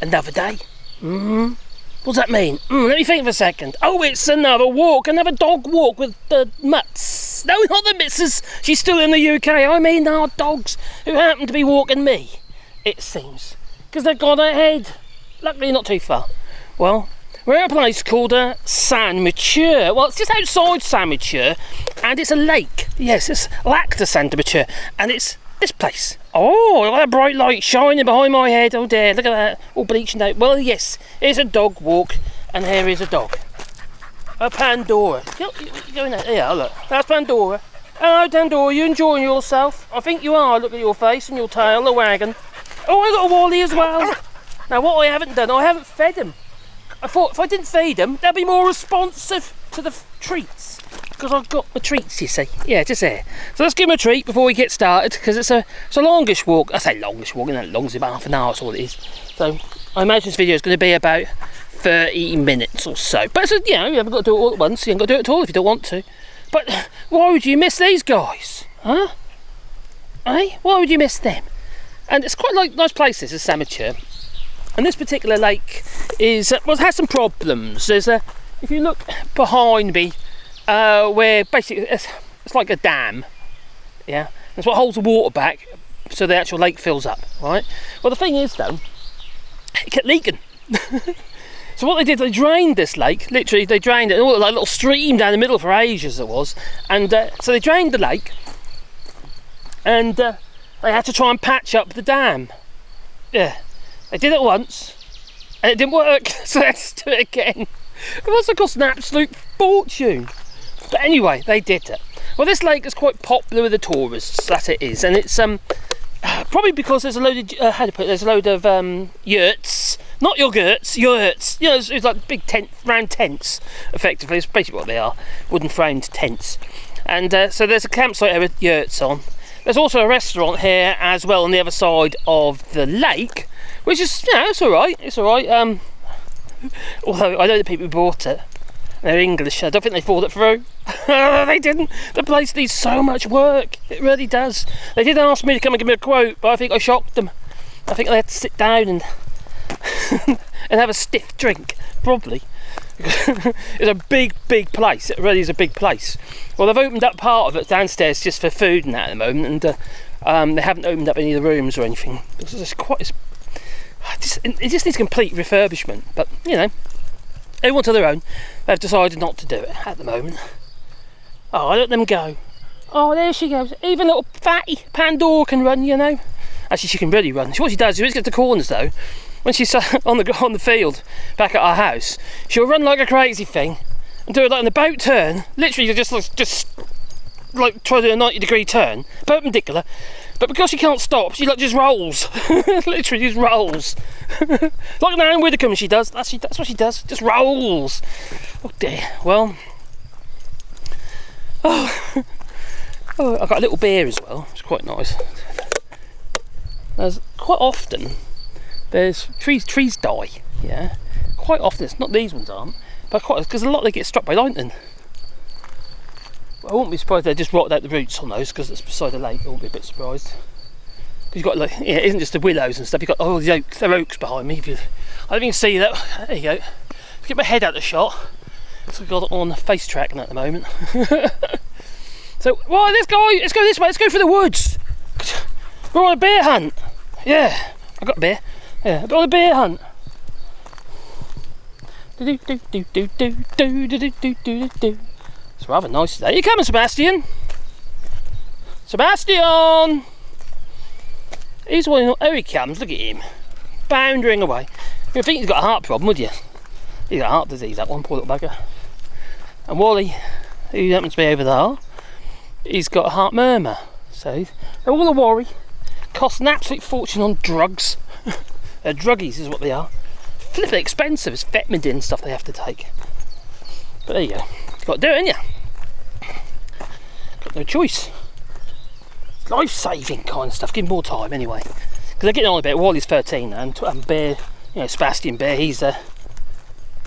Another day. What does that mean? Let me think for a second. Oh, it's another walk, another dog walk with the mutts. No, not the missus. She's still in the UK. I mean our dogs who happen to be walking me, it seems. Because they've gone ahead. Luckily not too far. Well, we're at a place called Saint Mathieu. Well, it's just outside Saint Mathieu, and it's a lake. Yes, it's Lac de Saint Mathieu, and it's this place. Oh, look at that bright light shining behind my head. Oh dear, look at that, all bleaching out. Well, yes, it's a dog walk, and here is a dog. A Pandora. You're going out there, look. That's Pandora. Hello, Pandora, you enjoying yourself? I think you are. Look at your face and your tail, the wagon. Oh, I got a Wally as well. Now, what I haven't done, I haven't fed him. I thought if I didn't feed him, they'll be more responsive to the treats. Because I've got my treats, you see. Yeah, just there. So let's give him a treat before we get started, because it's a longish walk. I say longish walk, isn't it? Long, it's about half an hour, that's all it is. So I imagine this video is going to be about 30 minutes or so. But it's you haven't got to do it all at once. You haven't got to do it at all if you don't want to. But why would you miss these guys? Huh? Eh? Why would you miss them? And it's quite like nice place, this is Saint Mathieu. And this particular lake is, well, it has some problems. There's if you look behind me, where basically it's like a dam, yeah, that's what holds the water back so the actual lake fills up, right? Well, the thing is though, it kept leaking. So what they did, they drained this lake, literally they drained it, all like a little stream down the middle for ages it was, and so they drained the lake, and they had to try and patch up the dam. Yeah, they did it once and it didn't work, so they had to do it again. It must have cost an absolute fortune. But anyway, they did it. Well, this lake is quite popular with the tourists, that it is, and it's probably because there's a load of how to put it, there's a load of yurts, not yogurts, yurts. You know, it's like big round tents, effectively. It's basically what they are, wooden framed tents. And so there's a campsite here with yurts on. There's also a restaurant here as well on the other side of the lake, which is, you know, it's all right. It's all right. Although I know the people who bought it. They're English. I don't think they thought it through. They didn't. The place needs so much work. It really does. They did ask me to come and give me a quote, but I think I shocked them. I think they had to sit down and and have a stiff drink, probably. It's a big place. It really is a big place. Well, they've opened up part of it downstairs just for food and that at the moment, and they haven't opened up any of the rooms or anything. It just needs complete refurbishment, but you know, everyone to their own. They've decided not to do it at the moment. Oh, I let them go. Oh, there she goes. Even little fatty Pandora can run, you know. Actually, she can really run. What she does, she always gets to corners though. When she's on the field back at our house, she'll run like a crazy thing and do it like an about turn. Literally, just like try to do a 90-degree turn, perpendicular. But because she can't stop, she like just rolls. Literally just rolls. Like an Anne Widdecombe she does. That's what she does. Just rolls. Oh dear. Well. Oh, I've got a little bear as well. It's quite nice. There's quite often trees die. Yeah. Quite often. It's not these ones aren't, but quite because a lot they get struck by lightning. I wouldn't be surprised if they just rotted out the roots on those because it's beside the lake. I wouldn't be a bit surprised. Because you've got, like, yeah, it isn't just the willows and stuff. You've got all the oaks. There are oaks behind me. I don't know if you can see that. There you go. Get my head out of the shot. So we've got it on the face tracking at the moment. So, right, let's go this way. Let's go through the woods. We're on a bear hunt. Yeah, I've got a bear. Yeah, we're on a bear hunt. It's rather nice today. You coming, Sebastian? Sebastian! He's one. Oh, he comes. Look at him, bounding away. You'd think he's got a heart problem, would you? He's got heart disease. That one poor little bugger. And Wally, who happens to be over there, he's got a heart murmur. So they're all a worry. Cost an absolute fortune on drugs. They're druggies, is what they are. Flipping expensive. It's Vetmidin stuff they have to take. But there you go. Got to do it, ain't you? Got no choice. It's life-saving kind of stuff. Give him more time anyway. Because they're getting on a bit. Wally's 13 now, and Bear, you know, Sebastian Bear, he's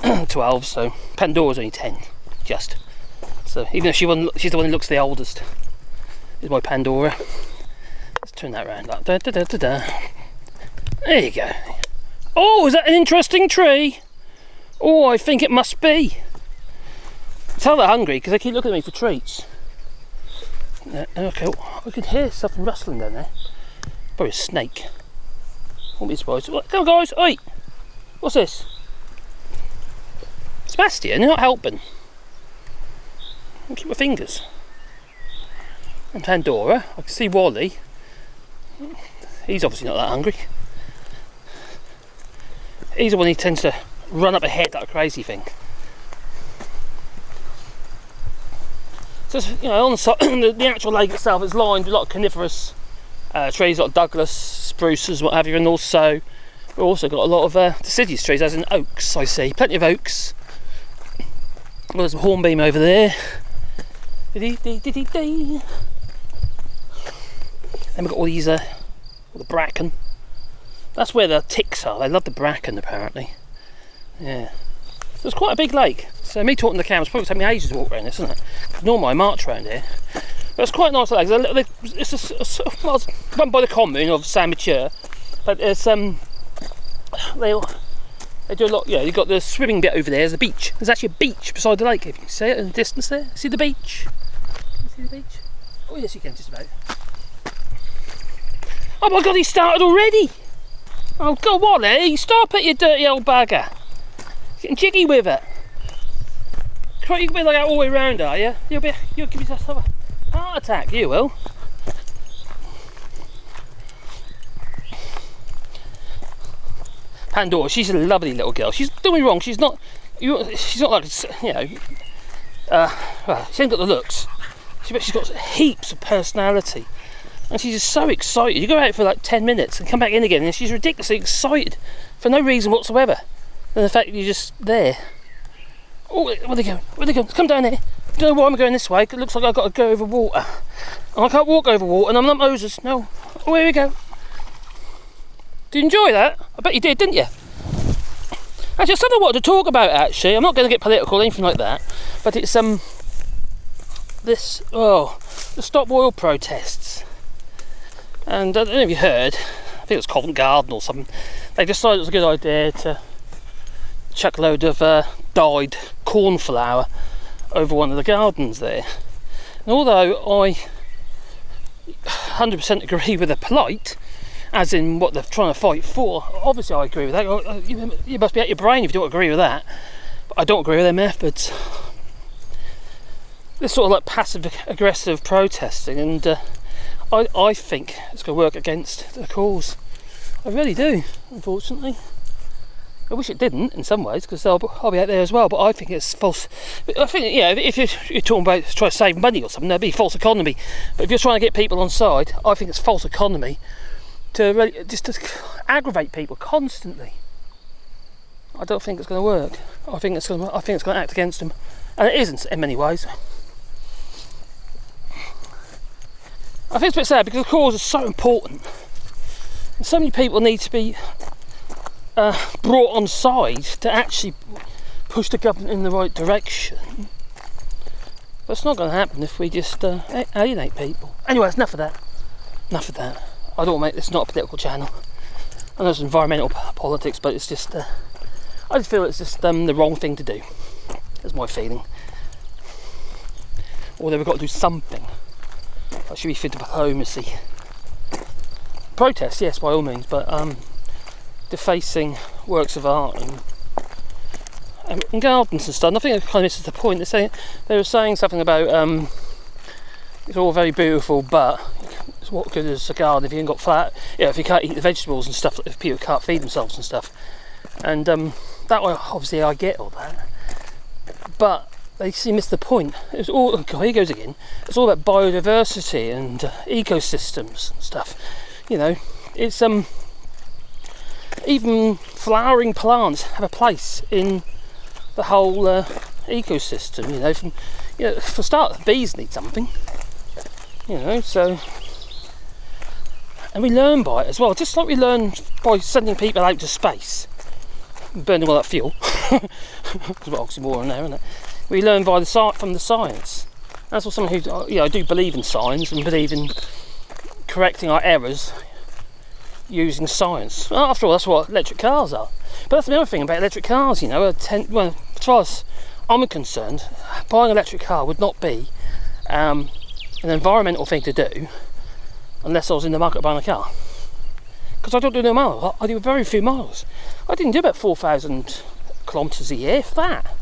12. So Pandora's only 10, just. So even though she's the one who looks the oldest, is my Pandora. Let's turn that around. Like, da, da, da, da, da. There you go. Oh, is that an interesting tree? Oh, I think it must be. Tell they're hungry because they keep looking at me for treats. Okay, I can hear something rustling down there. Probably a snake. Won't be surprised. Come on, guys, oi! What's this? Sebastian, you're not helping. I'll keep my fingers. And Pandora, I can see Wally. He's obviously not that hungry. He's the one who tends to run up ahead like a crazy thing. So, you know, on the actual lake itself is lined with a lot of coniferous trees, like Douglas, spruces, what have you, and also we've also got a lot of deciduous trees, as in oaks. I see plenty of oaks. Well, there's a hornbeam over there. Then we've got all these, all the bracken. That's where the ticks are. They love the bracken, apparently. Yeah. So it's quite a big lake. So me talking to the camels probably take me ages to walk around this, isn't it? Normally I march around here. But it's quite a nice lake. It's run by the commune of Saint Mathieu. But it's they do a lot. Yeah, you've got the swimming bit over there. There's the beach. There's actually a beach beside the lake. If you can see it in the distance there. See the beach? Can you see the beach? Oh yes, you can, just about. Oh my God, he started already. Oh God, Wally, stop it, you dirty old bugger. Getting jiggy with it. You can be like that all the way round, are you? You'll give yourself a heart attack, you will. Pandora, she's a lovely little girl. Don't be wrong, she's not like, you know, well, she ain't got the looks. She's got heaps of personality. And she's just so excited. You go out for like 10 minutes and come back in again and she's ridiculously excited for no reason whatsoever. And the fact that you're just there. Oh, where are they going? Where are they going? Come down here. I don't know why I'm going this way, because it looks like I've got to go over water. And I can't walk over water and I'm not Moses. No. Oh, here we go. Did you enjoy that? I bet you did, didn't you? Actually, it's something I wanted to talk about, actually. I'm not going to get political or anything like that. But it's, the stop oil protests. And I don't know if you heard, I think it was Covent Garden or something, they decided it was a good idea to chuck a load of dyed cornflower over one of the gardens there. And although I 100% agree with the plight, as in what they're trying to fight for, obviously I agree with that. You must be out your brain if you don't agree with that. But I don't agree with their methods. This sort of like passive aggressive protesting, and I think it's going to work against the cause. I really do, unfortunately. I wish it didn't in some ways, because I'll be out there as well, but I think it's false. I think, yeah, if you're talking about trying to save money or something, that'd be false economy. But if you're trying to get people on side, I think it's false economy to really just to aggravate people constantly. I don't think it's going to work. I think it's going to act against them, and it isn't in many ways. I think it's a bit sad because the cause is so important. And so many people need to be brought on side to actually push the government in the right direction. But it's not going to happen if we just alienate people. Anyway, it's enough of that. Enough of that. I don't want to make this not a political channel. I know it's environmental politics, but it's just, I just feel it's just the wrong thing to do. That's my feeling. Although we've got to do something. That should be for diplomacy. Protest, yes, by all means, but defacing works of art and gardens and stuff. I think it kind of misses the point. They were saying something about it's all very beautiful, but what good is a garden if you ain't got flat? Yeah, if you can't eat the vegetables and stuff, if people can't feed themselves and stuff. And that way, obviously, I get all that, but they seem to miss the point. It's all, oh God, here goes again. It's all about biodiversity and ecosystems and stuff. You know, it's even flowering plants have a place in the whole ecosystem. You know, for a start, the bees need something. You know, so, and we learn by it as well. Just like we learn by sending people out to space, burning all that fuel. There's a bit of oxymoron there, isn't it? We learn from the science. That's what someone who, I do believe in science and believe in correcting our errors using science. Well, after all, that's what electric cars are. But that's the other thing about electric cars, you know. Well, as far as I'm concerned, buying an electric car would not be an environmental thing to do unless I was in the market buying a car. Because I don't do no miles. I do very few miles. I didn't do about 4,000 kilometres a year, if that.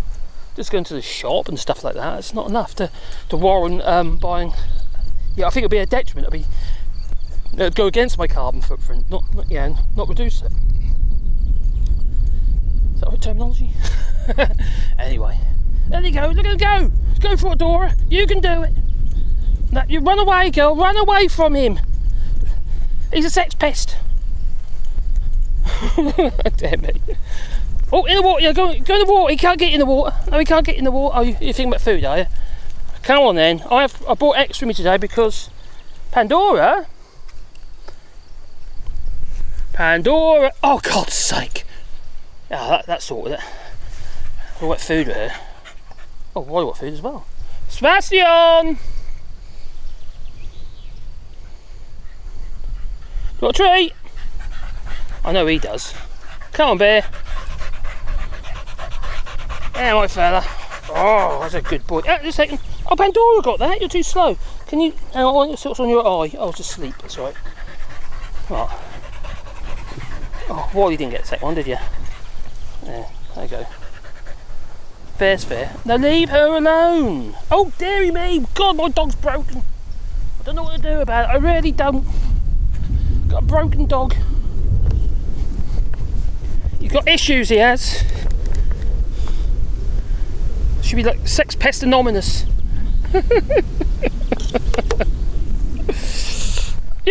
Just going to the shop and stuff like that. It's not enough to warrant buying. Yeah, I think it'd be a detriment. It'd go against my carbon footprint, not reduce it. Is that right terminology? Anyway, there you go. Look at him go. Go for it, Dora. You can do it. You run away, girl. Run away from him. He's a sex pest. Damn me. Oh, in the water. Yeah, go in the water. He can't get in the water. No, he can't get in the water. Oh, you're thinking about food, are you? Come on then. I bought extra with me today because Pandora. Oh, God's sake. Yeah, that sorted it. I want food with her. Oh, I want food as well. Sebastian! You got a treat? I know he does. Come on, bear. Yeah, my fella. Oh, that's a good boy. Just a second. Oh, Pandora got that. You're too slow. Can you... I want your socks on your eye. I was asleep. That's right. Right. Oh, Wally didn't get the second one, did you? Yeah, there you go. Fair's fair. Now leave her alone. Oh, dearie me. God, my dog's broken. I don't know what to do about it. I really don't. Got a broken dog. He's got issues, he has. Should be like sex pest anonymous. You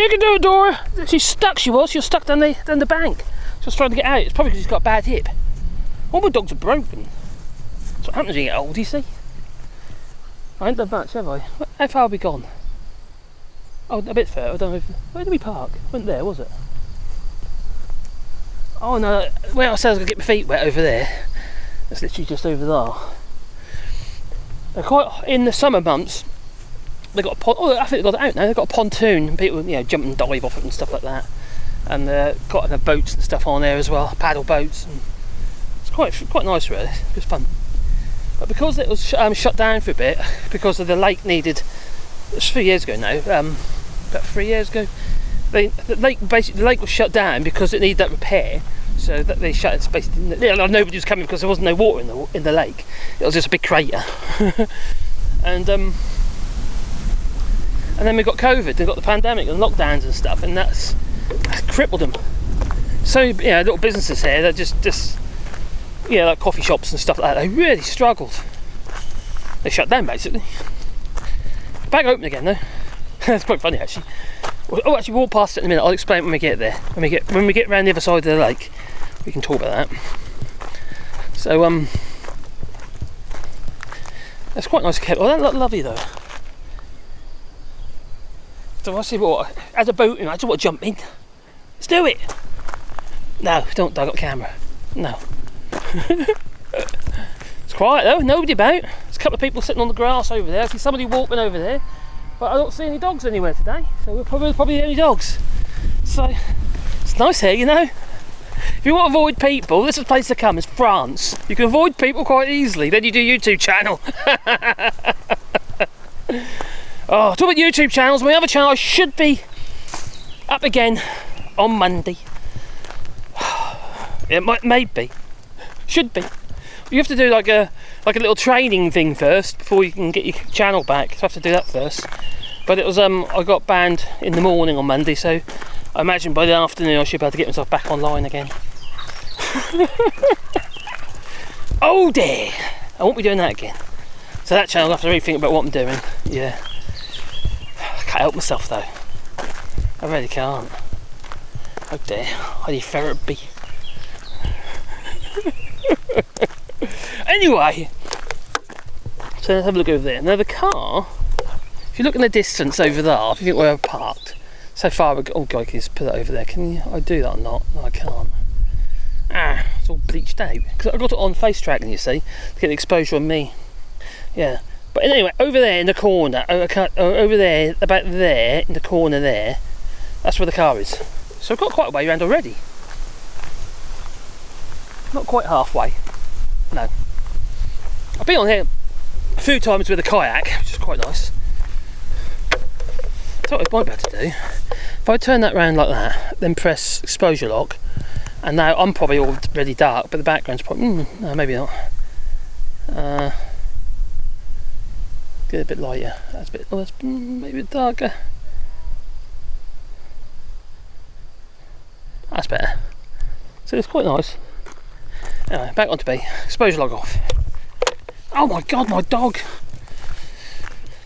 can do it, Dora. She's stuck, she was stuck down the bank. She was trying to get out. It's probably because she's got a bad hip. All my dogs are broken. That's what happens when you get old, you see. I ain't done much, have I? How far have we gone? Oh, a bit further. I don't know where did we park? Wasn't there, was it? Oh no, well, I said I was going to get my feet wet over there. It's literally just over there. They're quite, in the summer months, they've got a I think they've got it out now. They've got a pontoon, and people, jump and dive off it and stuff like that. And got boats and stuff on there as well, paddle boats. And it's quite nice, really. It was fun. But because it was shut down for a bit, because of the lake needed, it was 3 years ago now. About 3 years ago, the lake was shut down because it needed that repair. So that they shut it. Basically, nobody was coming because there wasn't no water in the lake. It was just a big crater. And then we got COVID. They got the pandemic and lockdowns and stuff, and that's crippled them. So little businesses here that just like coffee shops and stuff like that. They really struggled. They shut down basically. Back open again though. That's quite funny actually. Oh, actually, walk past it in a minute. I'll explain when we get there. When we get around the other side of the lake, we can talk about that. So that's quite nice. Oh, that looked lovely though. So I see what as a boat, I just want to jump in. Let's do it. No, don't. I got a camera. No. It's quiet though. Nobody about. There's a couple of people sitting on the grass over there. I see somebody walking over there. But I don't see any dogs anywhere today, so we're probably the only dogs. So it's nice here, If you want to avoid people, this is a place to come. It's France. You can avoid people quite easily. Then you do a YouTube channel. Oh, talk about YouTube channels. My other channel should be up again on Monday. It maybe should be. You have to do like a little training thing first before you can get your channel back. So I have to do that first. But it was I got banned in the morning on Monday, so I imagine by the afternoon I should be able to get myself back online again. Oh dear! I won't be doing that again. So that channel, I'll have to really think about what I'm doing. Yeah. I can't help myself though. I really can't. Oh dear. I need therapy. Anyway, so let's have a look over there. Now the car, if you look in the distance over there, if you think where I'm parked, so far, oh God, can you just put that over there? Can you? I do that or not? No, I can't. It's all bleached out. Because I got it on face tracking, you see, to get the exposure on me. Yeah. But anyway, over there in the corner, over there, about there, in the corner there, that's where the car is. So I've got quite a way around already. Not quite halfway. No. I've been on here a few times with a kayak, which is quite nice. So what I might be able to do, if I turn that round like that, then press exposure lock, and now I'm probably already dark, but the background's probably, no, maybe not. Get a bit lighter. That's a bit, that's maybe a bit darker. That's better. So it's quite nice. Anyway, back onto B. Exposure log off. Oh my god, my dog!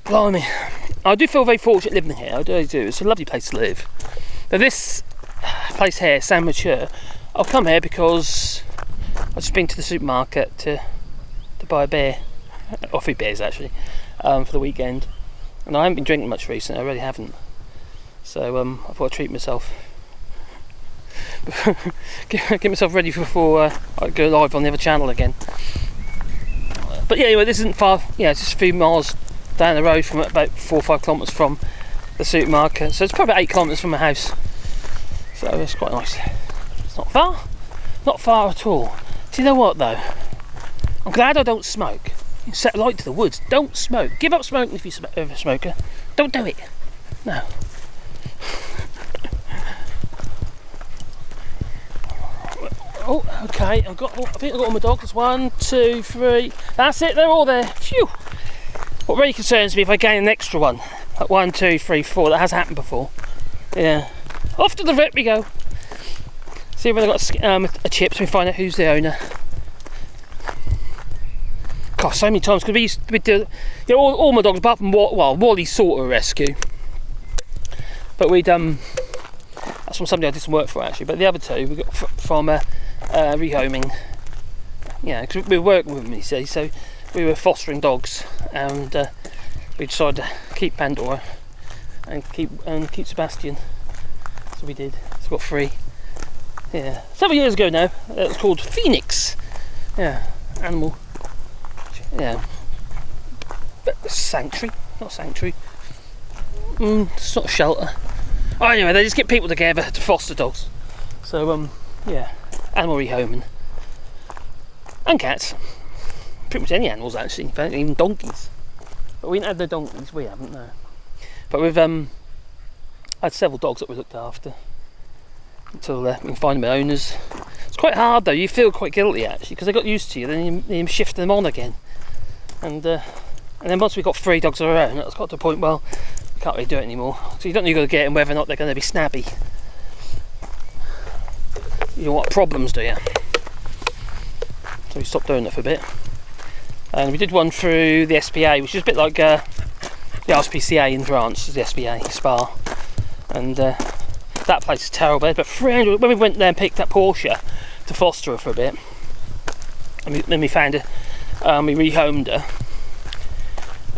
Blimey. I do feel very fortunate living here, I do. It's a lovely place to live. But this place here, Saint Mathieu, I've come here because I've just been to the supermarket to buy a beer, or 3 beers actually, for the weekend. And I haven't been drinking much recently, I really haven't. So I thought I'd treat myself. Get myself ready before I go live on the other channel again. But yeah, anyway, this isn't far, it's just a few miles down the road from about 4 or 5 kilometres from the supermarket. So it's probably about 8 kilometres from my house. So it's quite nice. It's not far at all. Do you know what though? I'm glad I don't smoke. You set light to the woods. Don't smoke. Give up smoking if you're a smoker. Don't do it. No. Oh, okay. I think I've got all my dogs. 1, 2, 3. That's it. They're all there. Phew. What really concerns me if I gain an extra one. Like 1, 2, 3, 4. That has happened before. Yeah. Off to the vet we go. See if I've got a chip so we find out who's the owner. God, so many times because we used to do, all my dogs apart from Wally's sort of rescue. But we'd that's from somebody I did some work for actually. But the other 2 we got from rehoming. Yeah, because we were working with them, you see. So we were fostering dogs, and we decided to keep Pandora and keep Sebastian. So we did. So we got 3. Yeah, several years ago now. It was called Phoenix. Yeah, animal. Yeah, sanctuary, not sanctuary. It's not a shelter. Oh, anyway, they just get people together to foster dogs. So yeah, animal rehoming and cats. Pretty much any animals actually. In fact, even donkeys. But we didn't have no donkeys. We haven't, no. But we've had several dogs that we looked after until we can find them owners. It's quite hard though. You feel quite guilty actually because they got used to you. Then you shift them on again. And then once we've got 3 dogs of our own, it's got to a point, well, you can't really do it anymore. So you don't know you've got to get them whether or not they're going to be snabby. You don't want problems, do you? So we stopped doing that for a bit. And we did one through the SPA, which is a bit like the RSPCA in France, the SPA, Spa. And that place is terrible. But 300, when we went there and picked up Portia to foster her for a bit, and then we found her, we rehomed her.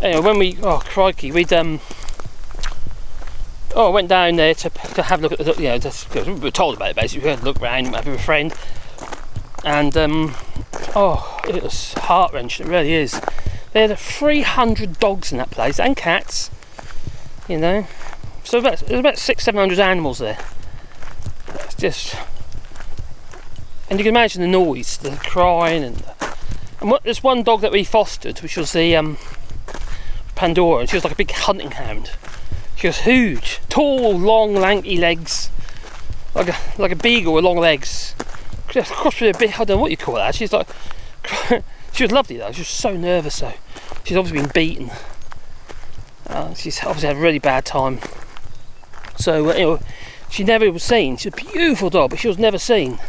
Anyway, when we, I went down there to have a look at the, we were told about it basically. We had to look around, have a friend, and it was heart-wrenching. It really is. There are 300 dogs in that place and cats. So there's about 600-700 animals there. It's just, and you can imagine the noise, the crying, and there's one dog that we fostered, which was the Pandora, and she was like a big hunting hound. She was huge, tall, long, lanky legs, like a beagle with long legs. Crossed with a bit, I don't know what you call that. She's like, she was lovely though. She was so nervous though. She's obviously been beaten. She's obviously had a really bad time. So she never was seen. She's a beautiful dog, but she was never seen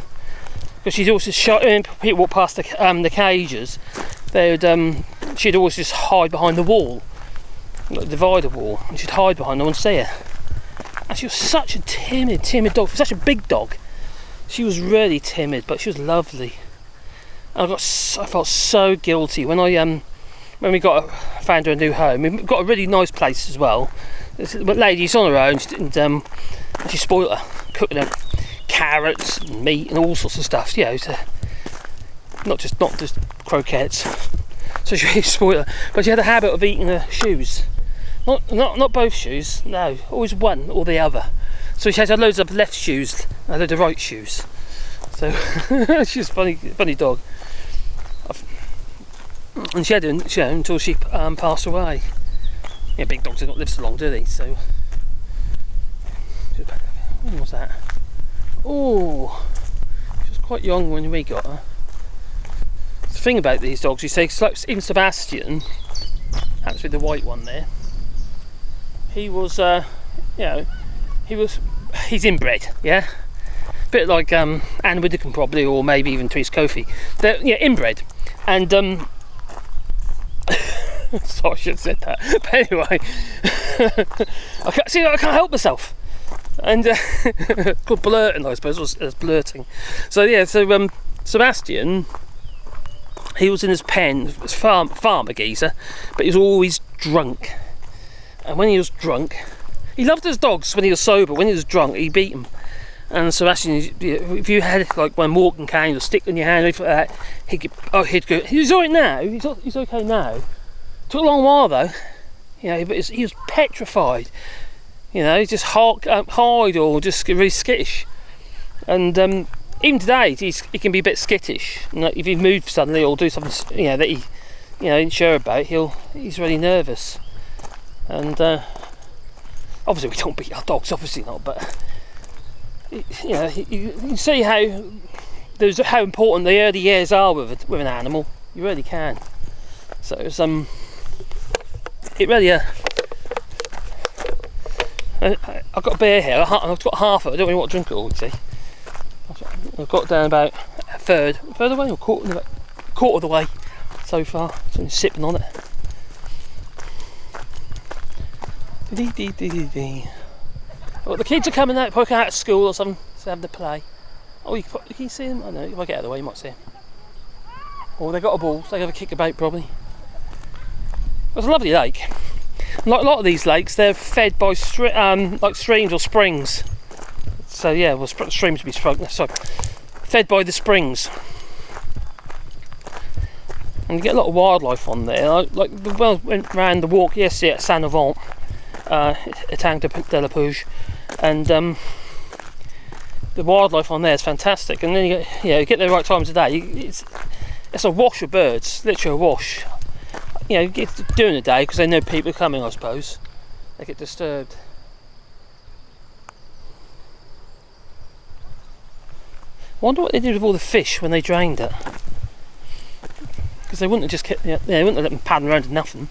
because she'd always just people walk past the cages. She'd always just hide behind the wall, like the divider wall, and she'd hide behind. No one see her. And she was such a timid dog. For such a big dog, she was really timid, but she was lovely. And I felt so guilty when when we found her a new home. We got a really nice place as well. But lady's on her own, she spoiled her, cooking her carrots and meat and all sorts of stuff. Not just croquettes. So she really spoiled her. But she had a habit of eating her shoes. Not both shoes. No, always one or the other. So she has loads of left shoes, and loads of right shoes. So she's a funny dog. And she had it, until she passed away. Yeah, big dogs do not live so long, do they? So, what was that? Oh, she was quite young when we got her. The thing about these dogs, you say, even Sebastian, happens to be the white one there. He was, he's inbred, yeah. A bit like Anne Widdicombe probably, or maybe even Therese Kofi. They're inbred, and sorry, I should have said that. But anyway, I can't help myself. And called blurting, I suppose, as blurting. So yeah, Sebastian, he was in his pen, farmer geezer, but he was always drunk. And when he was drunk, he loved his dogs when he was sober. When he was drunk, he beat them. And Sebastian, if you had like one walking cane or stick in your hand, like that, he'd go. He's alright now. He's okay now. Took a long while though, but he was petrified. He just hide or just really skittish. And even today, he can be a bit skittish. Like if you move suddenly or do something, that he, ain't sure about, he's really nervous. And obviously we don't beat our dogs, obviously not. But you can see how important the early years are with an animal. You really can. So it's it really I've got a beer here. I've got half of it. I don't really want to drink it all, you see. I've got down about a third away, or quarter of the way so far. So I'm sipping on it. Well, the kids are coming out, probably out of school or something, so having to play. Oh, can you see them? I don't know, if I get out of the way, you might see them. Oh, they got a ball, so they have a kick about probably. It's a lovely lake. Like a lot of these lakes, they're fed by like streams or springs. So yeah, well, streams would be fed by the springs. And you get a lot of wildlife on there. Went round the walk yesterday at Saint Avant, Etang de la Pouge, and the wildlife on there is fantastic. And then you get the right times of day. It's a wash of birds, literally a wash. During the day, because they know people are coming, I suppose. They get disturbed. I wonder what they did with all the fish when they drained it. Because they wouldn't have just kept, they wouldn't have let them paddle around to nothing.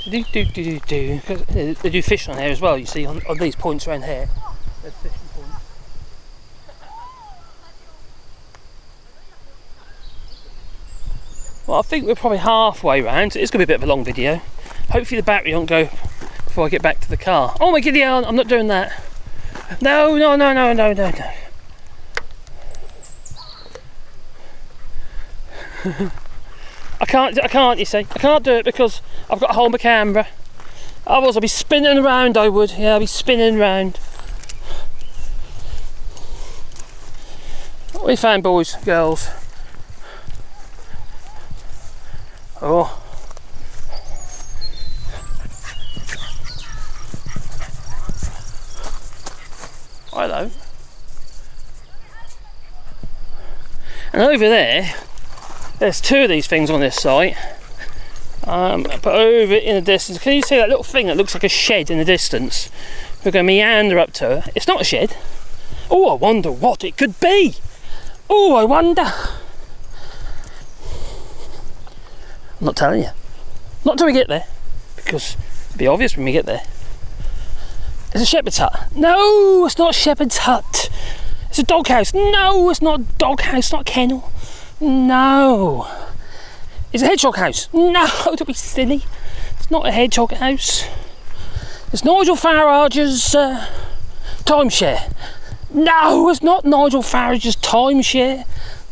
They do fish on here as well, you see, on these points around here. There's fishing points. Well, I think we're probably halfway round. It's going to be a bit of a long video. Hopefully the battery won't go before I get back to the car. Oh my giddy aunt, I'm not doing that. No. I can't, you see. I can't do it because I've got to hold my camera. Otherwise I'll be spinning around, I would. Yeah, I'll be spinning around. What have you found, boys, girls? Oh. Hello. And over there's two of these things on this site. But over in the distance, can you see that little thing that looks like a shed in the distance? We're going to meander up to it. It's not a shed. Oh, I wonder what it could be. Oh, I wonder. I'm not telling you. Not till we get there, because it'll be obvious when we get there. It's a shepherd's hut. No, it's not a shepherd's hut. It's a doghouse. No, it's not a doghouse. It's not a kennel. No. It's a hedgehog house. No, don't be silly. It's not a hedgehog house. It's Nigel Farage's timeshare. No, it's not Nigel Farage's timeshare.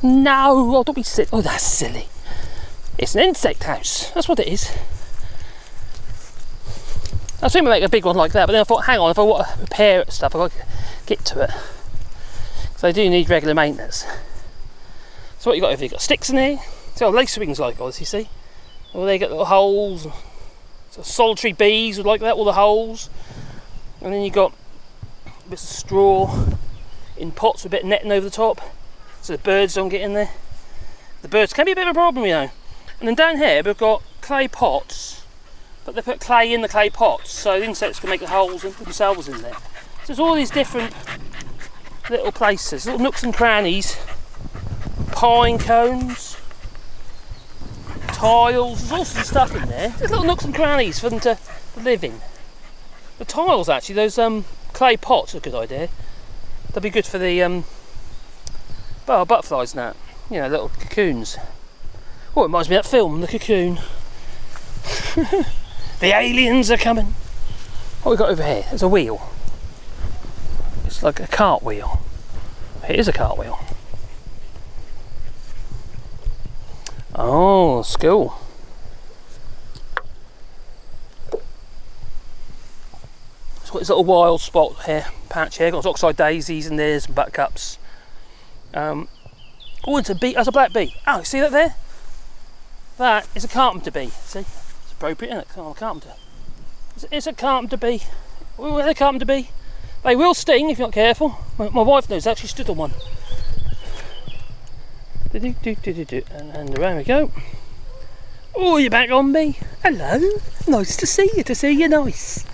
No, oh, don't be silly. Oh, that's silly. It's an insect house. That's what it is. I was thinking we make a big one like that, but then I thought, hang on, if I want to repair it stuff, I've got to get to it. So I do need regular maintenance. So what you got over here? You've got sticks in here. See how lace wings like us, you see? Well, they got little holes. So solitary bees would like that, all the holes. And then you've got bits of straw in pots with a bit of netting over the top, so the birds don't get in there. The birds can be a bit of a problem, you know. And then down here we've got clay pots, but they put clay in the clay pots so the insects can make the holes and put themselves in there. So there's all these different little places, little nooks and crannies, pine cones, tiles, there's all sorts of stuff in there. There's little nooks and crannies for them to live in. The tiles, actually, those clay pots are a good idea. They'll be good for the butterflies and that, you know, little cocoons. Oh, it reminds me of that film, The Cocoon. The aliens are coming. What have we got over here? There's a wheel. It's like a cartwheel. It is a cartwheel. Oh, school. It's got this little wild spot here, patch here. Got oxeye daisies and there's some buttercups. Oh, it's a bee. That's a black bee. Oh, see that there? That is a carpenter bee. See, it's appropriate, isn't it? Oh, a carpenter. It's a carpenter bee. Where are the carpenter bee? They will sting if you're not careful. My wife knows that. She stood on one. And around we go. Oh, you're back on me. Hello. Nice to see you. To see you, nice.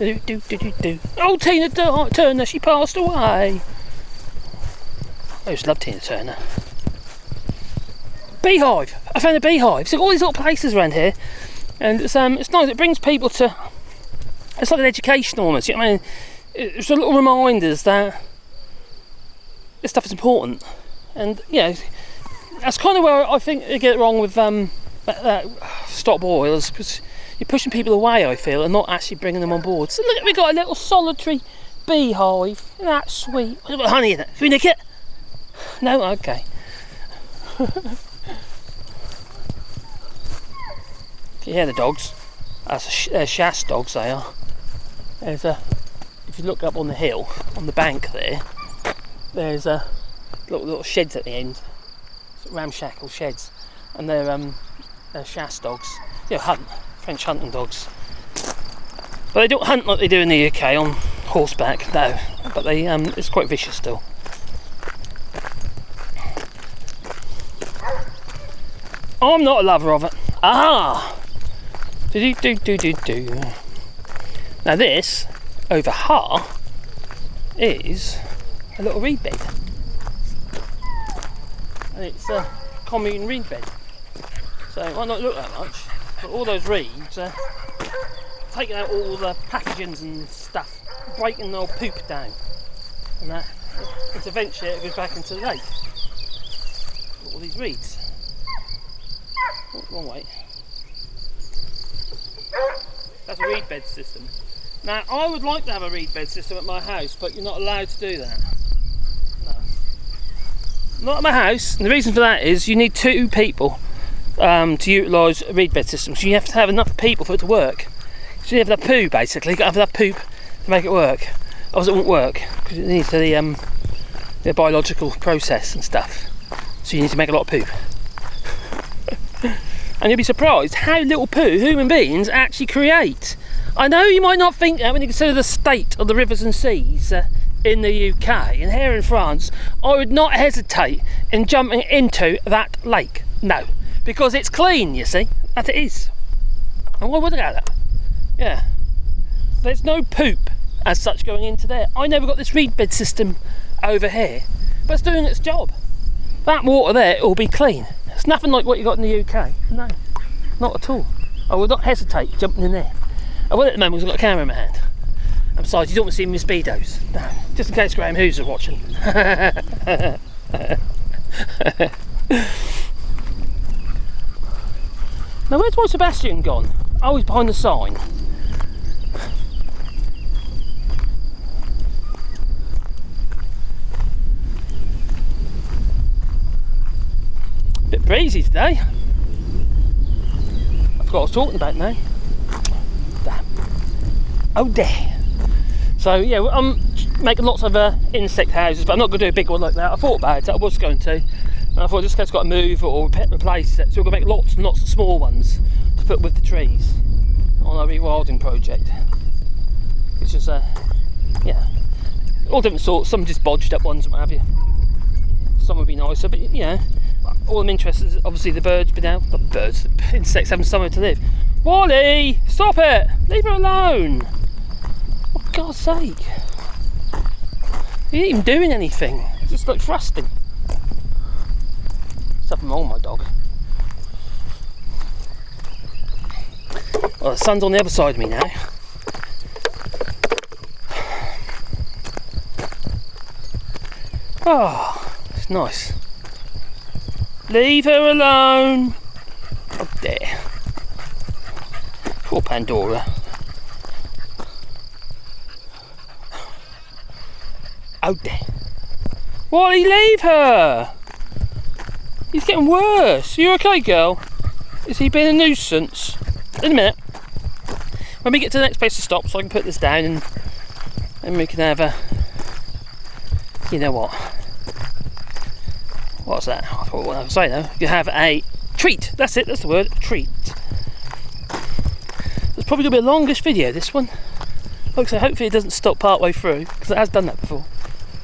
Oh, Tina Turner, she passed away. I used to love Tina Turner. Beehive. I found a beehive. So all these little places around here, and it's nice. It brings people to. It's like an education almost. You know what I mean? It's a little reminders that this stuff is important, and yeah, that's kind of where I think they get it wrong with that stop boilers, because you're pushing people away, I feel, and not actually bringing them on board. So look, we got a little solitary beehive. Isn't that sweet? We've got honey in it. Can we nick it? No? Okay. Can you hear the dogs? They're Shas dogs, they are. There's a, if you look up on the hill, on the bank there, there's a little sheds at the end, ramshackle sheds, and they're Shas dogs. You know, French hunting dogs. But they don't hunt like they do in the UK on horseback, no. But they, it's quite vicious still. I'm not a lover of it. Ah! Do. Now this, over here, is a little reed bed. And it's a commune reed bed. So it might not look that much, but all those reeds are taking out all the pathogens and stuff, breaking the old poop down. And that, it's eventually it goes back into the lake. All these reeds. Oh, wrong way. That's a reed bed system. Now, I would like to have a reed bed system at my house, but you're not allowed to do that. No. Not at my house, and the reason for that is you need 2 people to utilise a reed bed system. So you have to have enough people for it to work. So you have that poo, basically. You've got to have that poop to make it work. Otherwise it won't work, because it needs the biological process and stuff. So you need to make a lot of poop. And you'll be surprised how little poo human beings actually create. I know you might not think that when you consider the state of the rivers and seas in the UK, and here in France, I would not hesitate in jumping into that lake. No, because it's clean, you see, that it is. And why would I go that? Yeah, there's no poop as such going into there. I know we've got this reed bed system over here, but it's doing its job. That water there will be clean. It's nothing like what you got in the UK. No, not at all. I would not hesitate jumping in there. I will at the moment because I've got a camera in my hand. And besides, you don't want to see me with speedos. No, just in case Graham Hughes are watching. Now, where's my Sebastian gone? Oh, he's behind the sign. Bit breezy today. I forgot what I was talking about now. Damn. Oh dear. So yeah, I'm making lots of insect houses, but I'm not going to do a big one like that. I thought about it, I was going to. And I thought this guy's got to move or replace it. So we're going to make lots and lots of small ones to put with the trees on our rewilding project. Which is, yeah, all different sorts. Some just bodged up ones and what have you. Some would be nicer, but you know, all I'm interested is obviously the birds been out. Not birds, the insects having somewhere to live. Wally, stop it! Leave her alone! For God's sake! He ain't even doing anything. It's just like thrusting. Something wrong with my dog. Well, the sun's on the other side of me now. Oh, it's nice. Leave her alone. Oh, there. Poor Pandora. Oh, there. Wally, leave her. He's getting worse. You okay, girl? Is he being a nuisance? In a minute. When we get to the next place to stop, so I can put this down and we can have a... You know what? What's that? I thought what I was saying though. You have a treat. That's it. That's the word. Treat. It's probably going to be the longest video, this one. Like I say, hopefully it doesn't stop part way through, because it has done that before.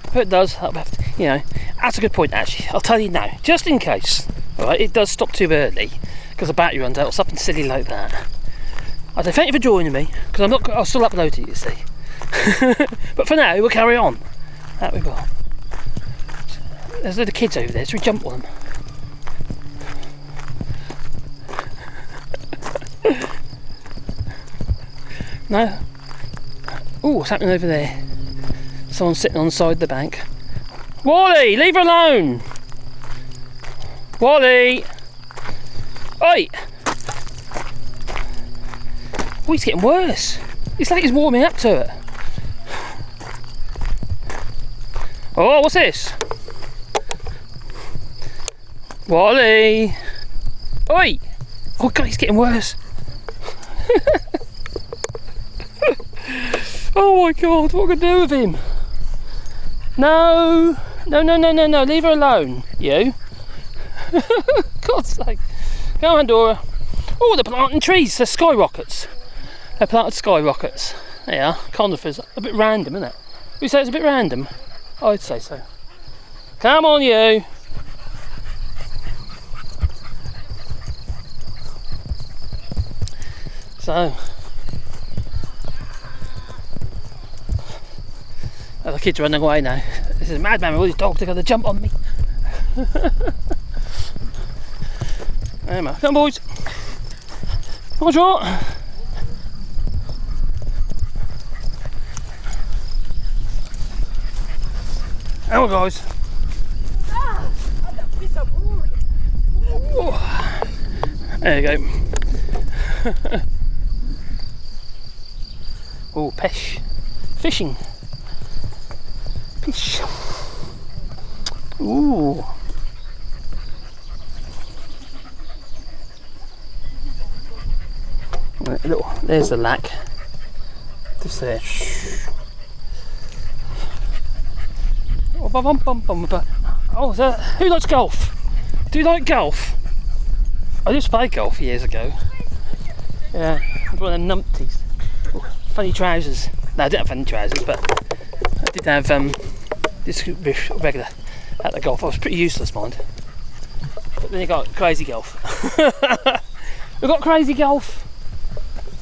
If it does, that'll have to, you know, that's a good point actually. I'll tell you now, just in case, alright, it does stop too early because the battery runs out or something silly like that. I say thank you for joining me, because I'll still upload it, you see. But for now, we'll carry on. That we will. There's a load of kids over there, so we jump on them. No? Oh, what's happening over there? Someone's sitting on the side of the bank. Wally, leave her alone! Wally! Oi! Oh, he's getting worse. It's like he's warming up to it. Oh, what's this? Wally! Oi! Oh God, he's getting worse. Oh my God, what am I going to do with him? No, leave her alone, you. God's sake. Go on, Dora. Oh, they're planting trees, they're skyrockets. They're planted skyrockets. There you are, conifers. A bit random, isn't it? Would you say it's a bit random? I'd say so. Come on, you. So, oh, the kids are running away now. This is a madman with all these dogs, they're going to jump on me. Come on, boys. Come on, Trot. Come on, guys. There you go. Oh, fish. Fishing. Fish. Ooh. Right, look, there's the lac. Just there. Oh, so who likes golf? Do you like golf? I used to play golf years ago. Yeah, I was one of them numpties. Oh, funny trousers. No, I didn't have funny trousers, but I did have this regular at the golf. I was pretty useless, mind. But then you got crazy golf. We've got crazy golf.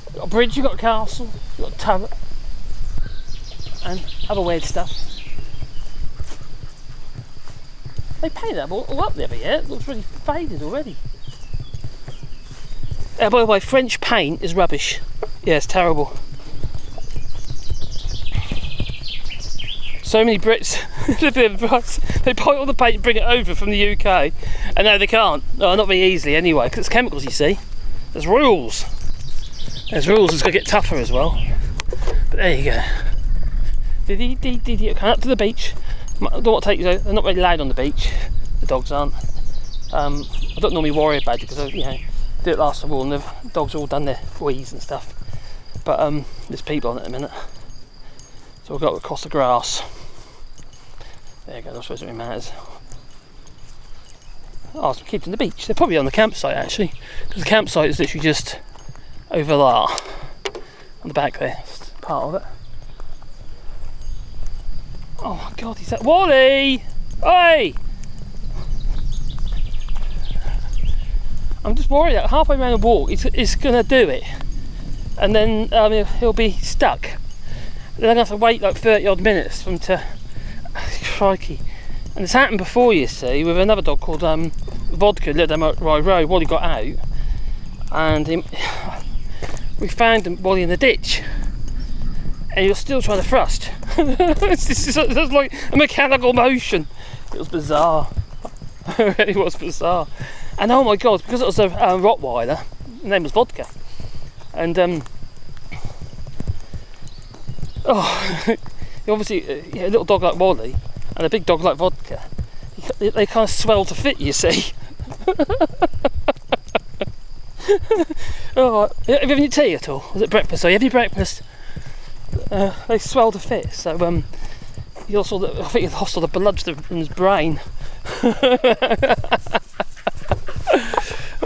You've got a bridge, you've got a castle, you've got a turret, and other weird stuff. They painted that all up the other year. It looks really faded already. By the way, French paint is rubbish. Yeah, it's terrible. So many Brits they buy all the paint and bring it over from the UK, and now they can't. No, not very easily anyway, because it's chemicals, you see. There's rules. There's rules. It's going to get tougher as well. But there you go. Come up to the beach. I don't want to take you out. They're not very loud on the beach. The dogs aren't. I don't normally worry about it because you know, do it last of all, and the dogs are all done their wheeze and stuff. But there's people on it in a minute, so we've got to cross the grass. There you go. I suppose it really matters. Oh, some kids on the beach. They're probably on the campsite actually, because the campsite is literally just over there on the back there. It's part of it. Oh my God, he's that Wally! Oi! I'm just worried that halfway around the walk, it's going to do it, and then he'll be stuck. Then I'm going to have to wait like 30 odd minutes for him to. Crikey. And it's happened before, you see, with another dog called Vodka, lived down my road. Wally got out, and we found Wally in the ditch, and he was still trying to thrust. It's like a mechanical motion. It was bizarre. It really was bizarre. And oh my God, because it was a Rottweiler, the name was Vodka, and obviously a little dog like Wally and a big dog like Vodka, they kind of swell to fit, you see. Oh, have you had any tea at all? Was it breakfast? So you have your breakfast. They swell to fit. So I think he lost all the blood in his brain.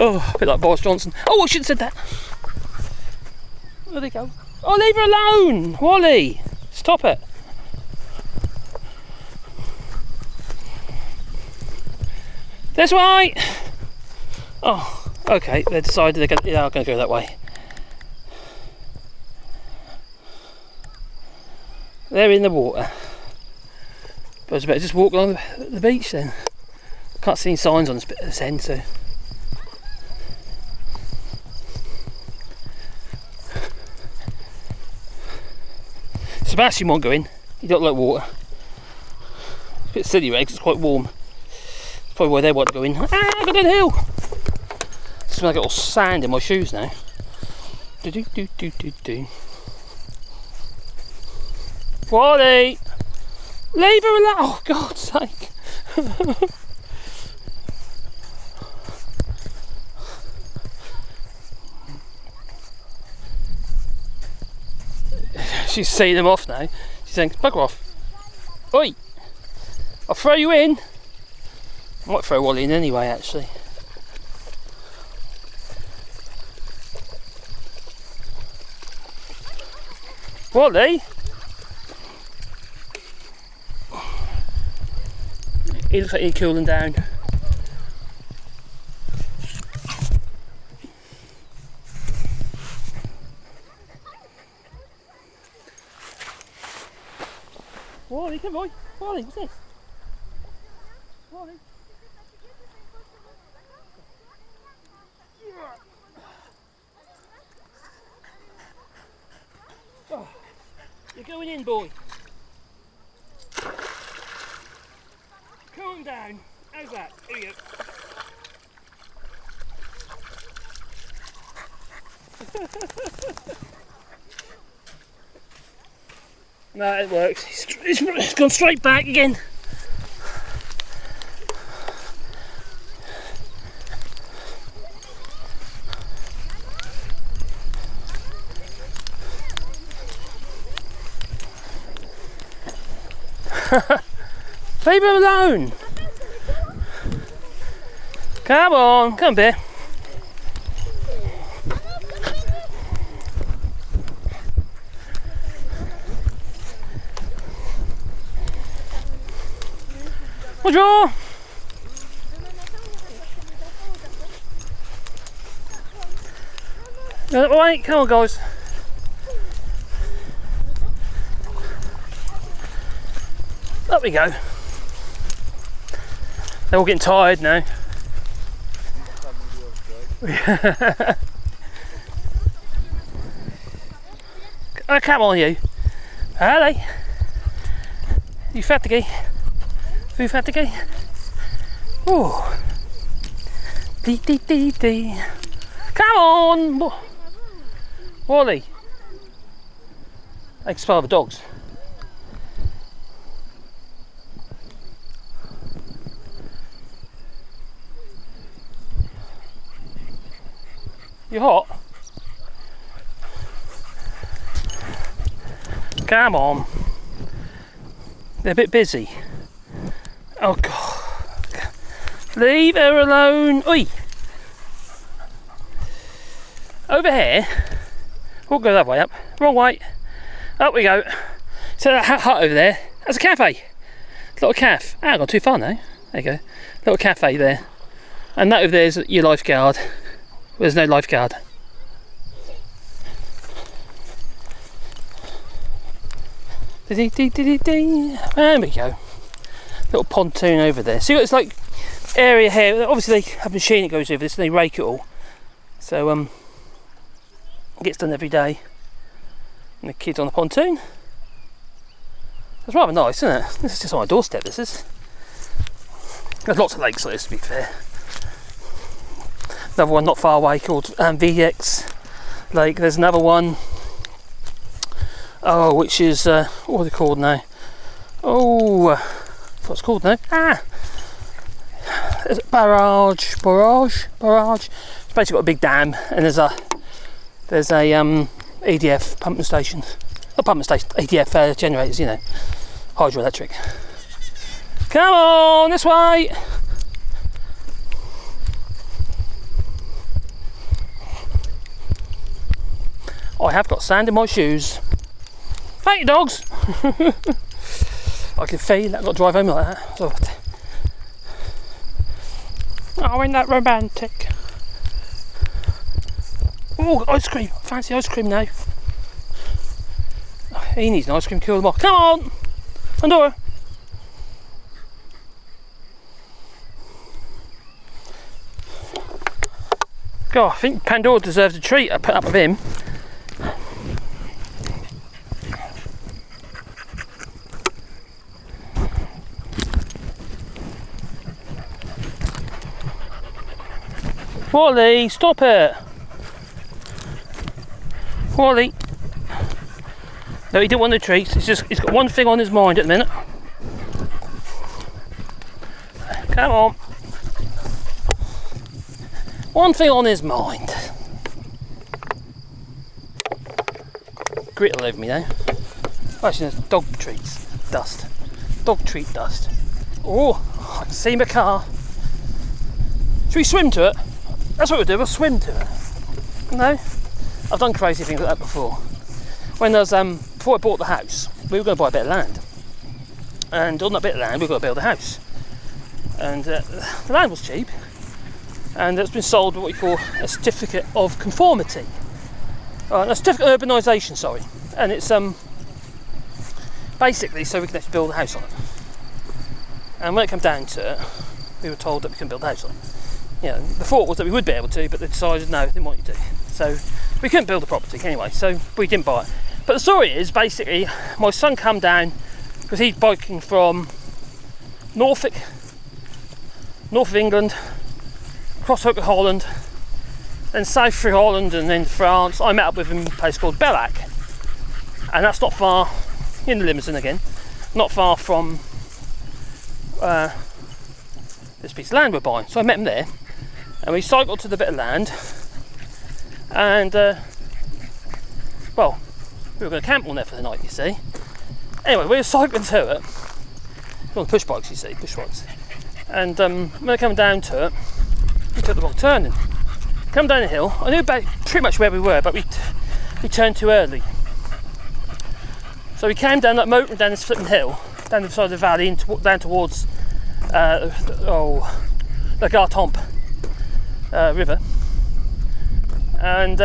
Oh, a bit like Boris Johnson. Oh, I shouldn't have said that. Where'd they go? Oh, leave her alone, Wally. Stop it. This way. Oh, okay. They decided they are going to go that way. They're in the water. But it's better just walk along the beach then. Can't see any signs on this end, so. Sebastian won't go in. He don't like water. It's a bit silly, right? 'Cause it's quite warm. That's probably why they want to go in. Ah, I got down the hill. I smell like a little sand in my shoes now. Do do do do do do. Wally! Leave her alone! Oh, God's sake! She's seeing them off now. She's saying, bugger off. Oi! I'll throw you in. I might throw Wally in anyway, actually. Wally? He looks like he's cooling down. Wally, come on. Wally, what's this? Wally. Oh, you're going in, boy. Calm down. How's that? Here you go. No, it works. It's gone straight back again. Leave him alone. Come on, come here. Bonjour. Wait, come on, guys. Up we go. They're all getting tired now. Oh, come on, you. Hello. You fatigué? Vous fatigué? Oh. Dee dee dee dee. Come on, Wally. I can spell the dogs. You hot? Come on. They're a bit busy. Oh God. Leave her alone. Oi. Over here. We'll go that way up. Wrong way. Up we go. So that hut over there, That's a cafe. Little cafe. Ah, I got too far now. There you go. Little cafe there. And that over there is your lifeguard. There's no lifeguard. There we go. Little pontoon over there. See, it's like area here. Obviously, they have a machine that goes over this and they rake it all. So, it gets done every day. And the kids on the pontoon. It's rather nice, isn't it? This is just on my doorstep, this is. There's lots of lakes like this, to be fair. Another one not far away called VX Lake. There's another one, which is, what are they called now? What's it called now? Is it Barrage? It's basically got a big dam, and there's a EDF pumping station. Not pumping station, EDF generators, you know, hydroelectric. Come on, this way! I have got sand in my shoes. Thank you, dogs! I can feel that. I've got to drive home like that. So, oh, isn't that romantic? Oh, ice cream! Fancy ice cream now. Oh, he needs an ice cream to cool them off. Come on! Pandora! God, I think Pandora deserves a treat I put up with him. Wally, stop it! Wally! No, he didn't want the treats. He's got one thing on his mind at the minute. Come on. One thing on his mind. Grit all over me now. Actually, there's dog treats. Dust. Dog treat dust. Oh, I can see my car. Should we swim to it? That's what we'll do, we'll swim to it. No? I've done crazy things like that before. When there's, before I bought the house, we were going to buy a bit of land. And on that bit of land, we've got to build a house. And the land was cheap. And it's been sold with what we call a certificate of conformity. A certificate of urbanisation, sorry. And it's basically so we can actually build a house on it. And when it came down to it, we were told that we couldn't build a house on it. You know, the thought was that we would be able to, but they decided no, they didn't want you to. So we couldn't build the property anyway, so we didn't buy it. But the story is basically my son come down because he's biking from north of England, across over Holland, then south through Holland and then France. I met up with him in a place called Lac, and that's not far, in the Limousin again, not far from this piece of land we're buying. So I met him there, and we cycled to the bit of land, and well, we were going to camp on there for the night, you see. Anyway, we were cycling to it, on push bikes, you see, push bikes, and when I came down to it, we took the wrong turning. Come down the hill, I knew about pretty much where we were, but we turned too early. So we came down that motor down this flipping hill, down the side of the valley, and down towards the Gartomp river, and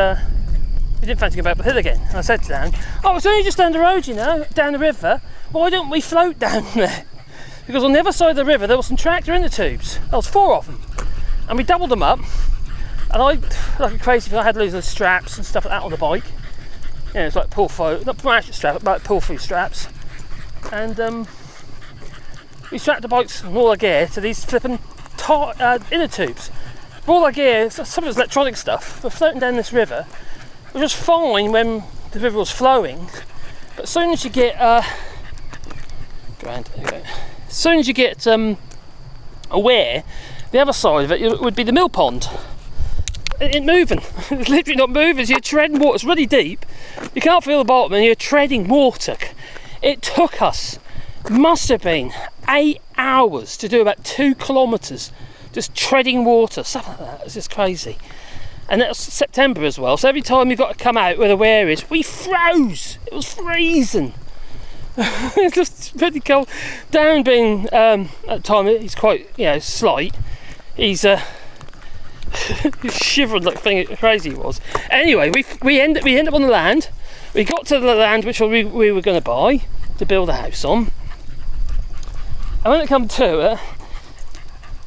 we didn't fancy going back up the hill again. And I said to Dan, "Oh, it's only just down the road, you know, down the river. Why don't we float down there?" Because on the other side of the river there was some tractor inner tubes. There was 4 of them, and we doubled them up. And I, like a crazy thing, I had loads of straps and stuff like that on the bike. You know, it's like pull through, not ratchet straps, but like pull through straps. And we strapped the bikes and all our gear to these flipping inner tubes. But all our gear, some of it's electronic stuff, we're floating down this river. It was just fine when the river was flowing, but as soon as you get as soon as you get aware, the other side of it would be the mill pond. It ain't moving. It's literally not moving. So you're treading water. It's really deep. You can't feel the bottom, and you're treading water. It took us, must have been 8 hours to do about 2 kilometres just treading water, stuff like that. It's just crazy. And it was September as well, so every time you've got to come out where the wear is, we froze. It was freezing. It's just pretty cold. Darren being at the time, he's quite slight. He's he's shivering like crazy he was. Anyway, we end up on the land. We got to the land which we were going to buy to build a house on. And when it come to it,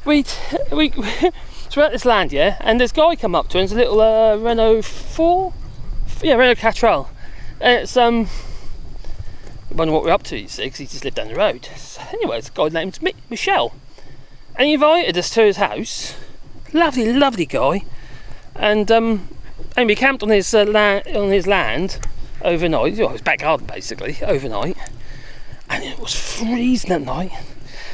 we so we're at this land, and this guy come up to us, a little Renault 4, Renault 4. And it's I wonder what we're up to, you see, because he just lived down the road. So anyway, it's a guy named Michelle, and he invited us to his house. Lovely guy, and we camped on his land overnight. Well, his back garden basically overnight, and it was freezing that night.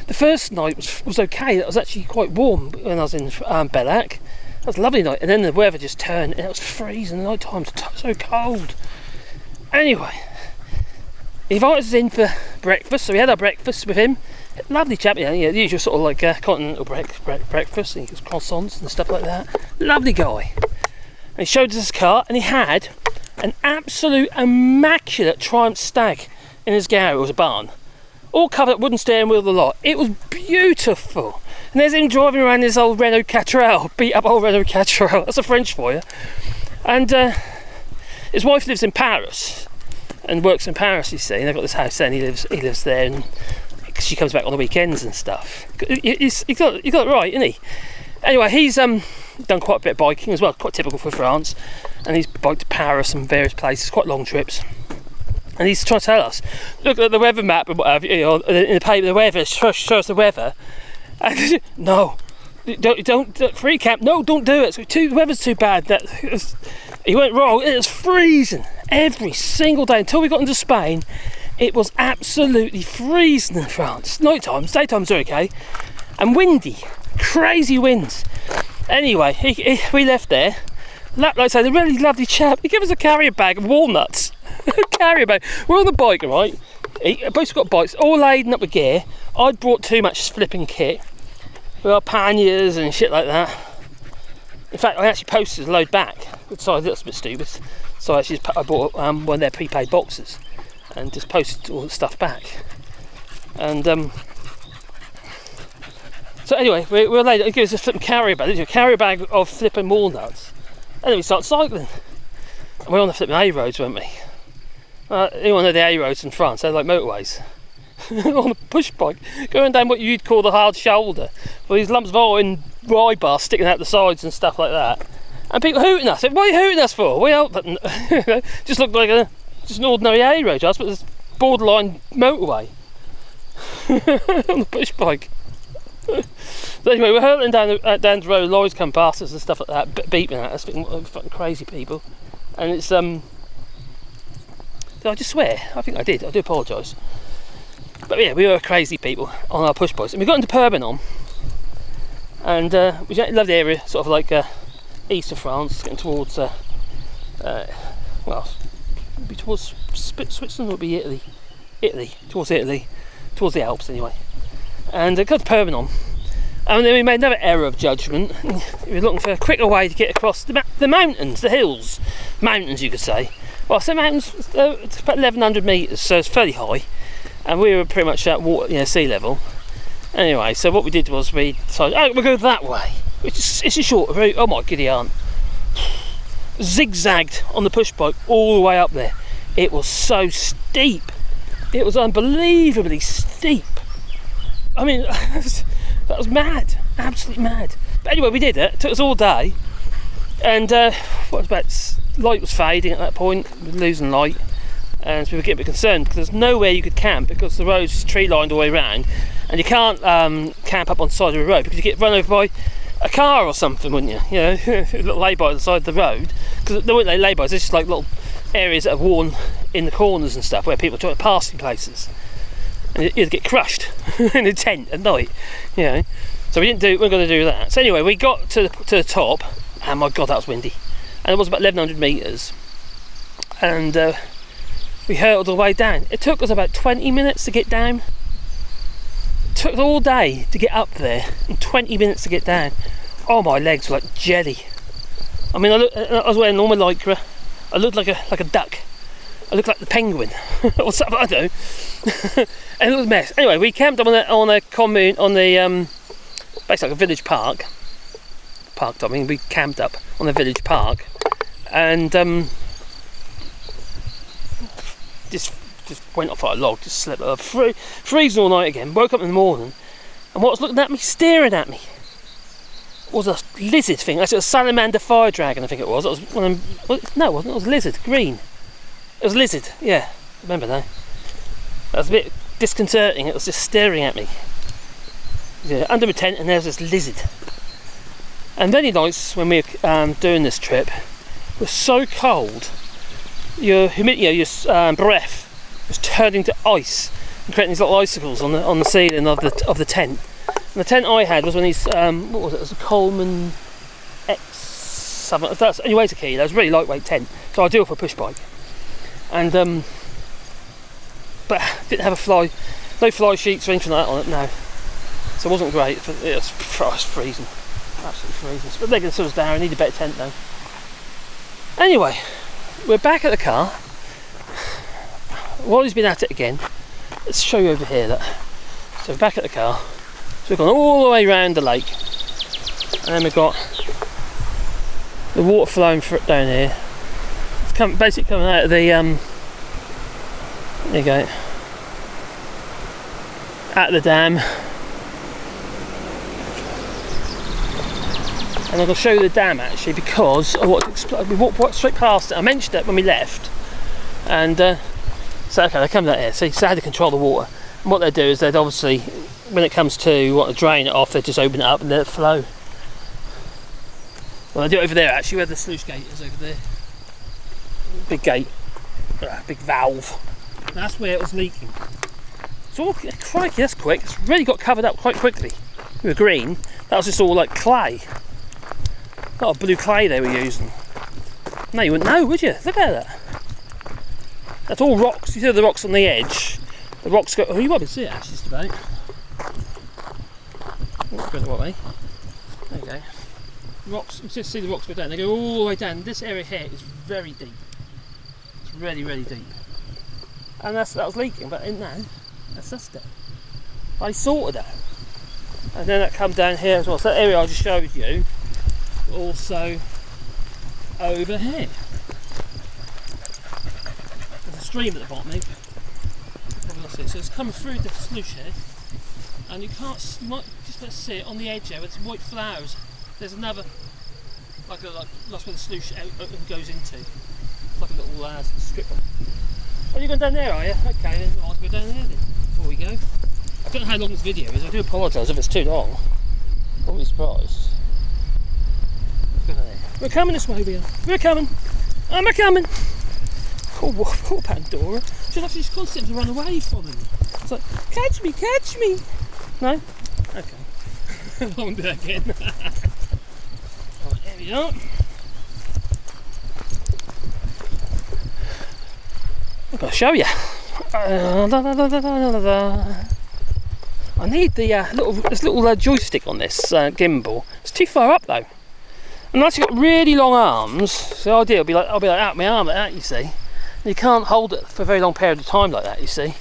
The first night was okay. It was actually quite warm when I was in Bellac. That was a lovely night, and then the weather just turned and it was freezing. The night time was so cold. Anyway, he invited us in for breakfast, so we had our breakfast with him. Lovely chap, the usual sort of like continental breakfast, and croissants and stuff like that. Lovely guy. And he showed us his car, and he had an absolute immaculate Triumph Stag in his garage. It was a barn, all covered up, wooden steering wheel, the lot. It was beautiful. And there's him driving around this old Renault 4, beat up old Renault 4. That's a French for you. And his wife lives in Paris and works in Paris, you see. And they've got this house there, and he lives there, and she comes back on the weekends and stuff. He got it right, isn't he? Anyway, he's done quite a bit of biking as well, quite typical for France. And he's biked to Paris and various places, quite long trips. And he's trying to tell us, look at the weather map and whatever, in the paper, the weather, show us the weather. And no, don't free camp. No, don't do it. The weather's too bad. He went wrong. It was freezing every single day until we got into Spain. It was absolutely freezing in France. Night times, daytimes are okay, and windy, crazy winds. Anyway, we left there. Like I say, the really lovely chap. He gave us a carrier bag of walnuts. Carrier bag. We're on the bike, right? Both got bikes, all laden up with gear. I'd brought too much flipping kit with our panniers and shit like that. In fact, I actually posted a load back. Sorry, that's a bit stupid. So I bought one of their prepaid boxes and just posted all the stuff back. And so anyway, we're laid. It gives us a flipping carrier bag of flipping walnuts, and then we start cycling. And we're on the flipping A roads, weren't we? Anyone know the A roads in France? They're like motorways. On a push bike, going down what you'd call the hard shoulder, with these lumps of oil and rye bar sticking out the sides and stuff like that. And people hooting us. What are you hooting us for? We out, just looked like just an ordinary A road, just, but it's borderline motorway on the push bike. So anyway, we're hurtling down the road. Lorries come past us and stuff like that, beeping at us, fucking crazy people. And it's did I just swear? I think I did. I do apologise. But yeah, we were crazy people on our push bikes, and we got into Perpignan, and we love the area, sort of like east of France, getting towards be towards Switzerland, would be Italy, towards the Alps anyway. And got to Perpignan, and then we made another error of judgment. We were looking for a quicker way to get across the mountains, the hills, mountains you could say. Well, so mountains, it's about 1,100 metres, so it's fairly high, and we were pretty much at water, sea level. Anyway, so what we did was we decided, we'll go that way, it's a shorter route. Oh my giddy aunt. Zigzagged on the push bike all the way up there. It was so steep. It was unbelievably steep. I mean, that was mad, absolutely mad. But anyway, we did it. It took us all day, and light was fading at that point. We were losing light, and so we were getting a bit concerned because there's nowhere you could camp because the road's tree lined all the way around, and you can't camp up on the side of the road because you get run over by a car or something, wouldn't you? You know, a little lay-by on the side of the road, because they weren't lay-bys, they're just like little areas that are worn in the corners and stuff where people try to pass in places, and you'd get crushed in a tent at night, you know. So we weren't going to do that. So anyway, we got to the top, and my god, that was windy, and it was about 1,100 metres, and we hurtled all the way down. It took us about 20 minutes to get down. Took all day to get up there and 20 minutes to get down. Oh, my legs were like jelly. I mean, I was wearing all my lycra. I looked like a duck. I look like the penguin or something, I don't know. And it was a mess. Anyway, we camped on a commune, on the basically like a village park. We camped up on the village park, and just went off like a log, just slept freezing all night again. Woke up in the morning, and what was looking at me, staring at me, was a lizard thing. That's a salamander fire dragon, I think it was. It was one of them, no, it wasn't. It was a lizard, green. It was a lizard, yeah. Remember that? That was a bit disconcerting. It was just staring at me. Yeah, under my tent, and there was this lizard. And many nights when we were doing this trip, it was so cold, your humidity, your breath was turning to ice and creating these little icicles on the ceiling of the tent. And the tent I had was one of these, what was it? It was a Coleman X something. That's only weighs a kilo. It was a really lightweight tent, so ideal for a push bike. And but didn't have no fly sheets or anything like that on it. No, so it wasn't great. It was freezing, absolutely freezing. But they're going to sort us down. I need a better tent though. Anyway, we're back at the car. Wally's been at it again. Let's show you over here. That. So we're back at the car. So we've gone all the way around the lake, and then we've got the water flowing down here. It's basically coming out of the there you go, at the dam. And I'm going to show you the dam actually, because I want to explain. We walked straight past it. I mentioned it when we left, and so okay, they come out here. So I had to control the water. And what they do is they'd obviously, when it comes to want to drain it off, they just open it up and let it flow. Well, they do it over there actually, where the sluice gate is over there. Big gate, big valve. That's where it was leaking. So, crikey, that's quick. It's really got covered up quite quickly. We were green. That was just all like clay. Not a blue clay they were using. No, you wouldn't know, would you? Look at that. That's all rocks. You see the rocks on the edge. The rocks go. Oh, you might be able to see it actually just about. Oh, go the right way. There you go. Rocks. You can just see the rocks go down. They go all the way down. This area here is very deep. It's really, really deep. And that was leaking, but in now, that's just it. I sorted that. And then that come down here as well. So that area I just showed you, also over here. There's a stream at the bottom, maybe. So it's coming through the sluice here, and you might just let's see it on the edge there with some white flowers. There's another, like that's where the sluice goes into. It's like a little strip. Oh, you're going down there, are you? Okay, then I'll go down there then before we go. I don't know how long this video is. I do apologise if it's too long. I won't be surprised. Let's go down there. We're coming this way, we're coming. We're coming. Poor Pandora. She's constantly run away from him. It's like, catch me, catch me. No? Okay. I won't do that again. Right, there we are. I've got to show you. I need the this little joystick on this gimbal. It's too far up though. And I've actually got really long arms, so the idea will be like I'll be like out my arm like that, you see. You can't hold it for a very long period of time like that, you see.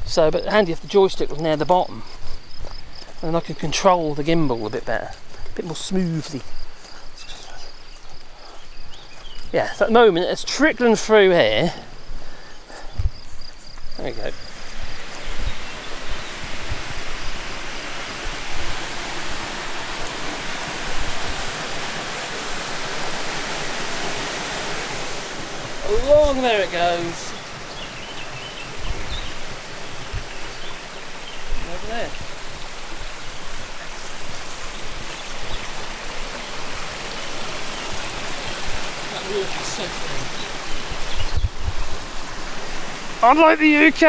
So, but handy if the joystick was near the bottom, and I can control the gimbal a bit better, a bit more smoothly. Yeah, so at the moment it's trickling through here. There we go. Along there it goes. Over there. That water is so clean. Unlike the UK.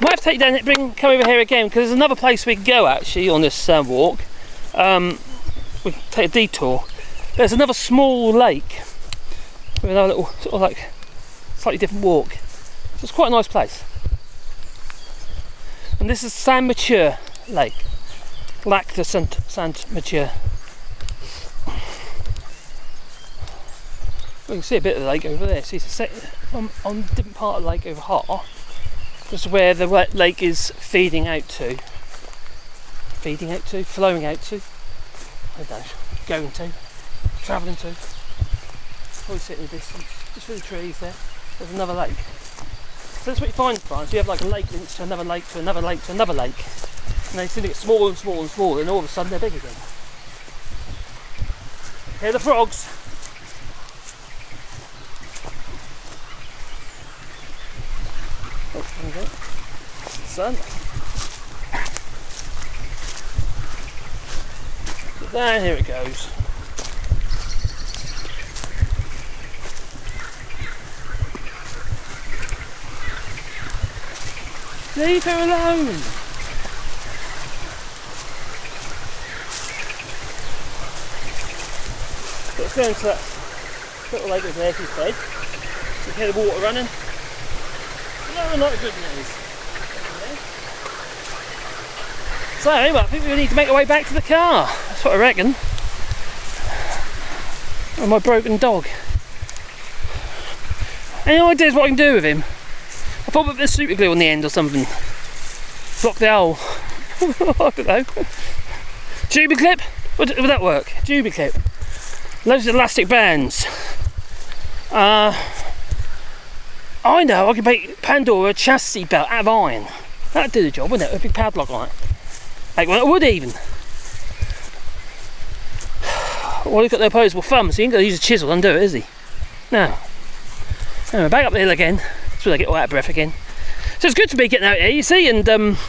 Might have to take you down and come over here again, because there's another place we can go actually on this walk. We can take a detour. There's another small lake with another little sort of like slightly different walk. So it's quite a nice place. And this is Saint Mathieu Lake, Lac de Saint Mathieu. You can see a bit of the lake over there. See, it's on a different part of the lake over here. This is where the lake is flowing out to. I don't know, going to, travelling to. Probably sitting in the distance, just through the trees there. There's another lake. So that's what you find in France. You have like a lake links to another lake to another lake to another lake. And they seem to get smaller and smaller and smaller, and all of a sudden they're big again. Hear the frogs. Oh, there we go. Sun. Down here it goes. Leave her alone. Let's go into that little lake over there, she said. You can hear the water running. No, not good news. So anyway, I think we need to make our way back to the car. That's what I reckon. And my broken dog. Any ideas what I can do with him? I thought put a bit of super glue on the end or something. Block the hole. I don't know. Juby clip? Would that work? Juby clip. Loads of elastic bands. I know, I could make Pandora a chassis belt out of iron. That'd do the job, wouldn't it? A big padlock like that. Like one that would even. Well, he's got no opposable thumb, so he ain't got to use a chisel to undo it, is he? No. Anyway, back up the hill again. That's where I get all out of breath again. So it's good to be getting out here, you see, and